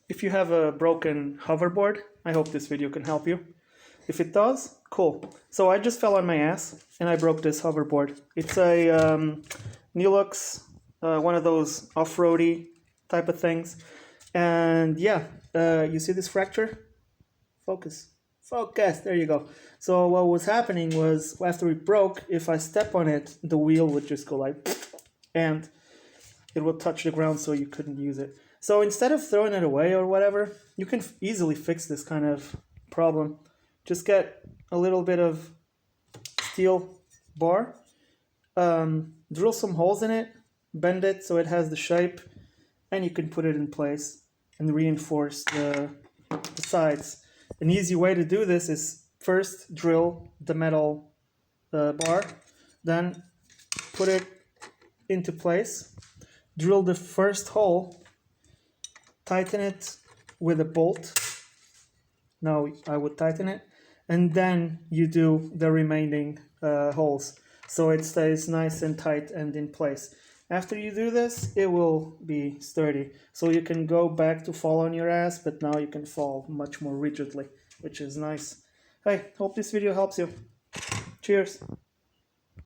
if you have a broken hoverboard, I hope this video can help you. If it does, cool. So I just fell on my ass and I broke this hoverboard. It's a Nilox, one of those off-roady type of things. And yeah, you see this fracture? Focus. Focus, there you go. So what was happening was after it broke, if I step on it, the wheel would just go like, and it would touch the ground so you couldn't use it. So instead of throwing it away or whatever, you can easily fix this kind of problem. Just get a little bit of steel bar, drill some holes in it, bend it so it has the shape, and you can put it in place and reinforce the sides. An easy way to do this is first drill the metal bar, then put it into place, drill the first hole, tighten it with a bolt. Now I would tighten it, and then you do the remaining holes so it stays nice and tight and in place. After you do this, it will be sturdy. So you can go back to fall on your ass, but now you can fall much more rigidly, which is nice. Hey, hope this video helps you. Cheers.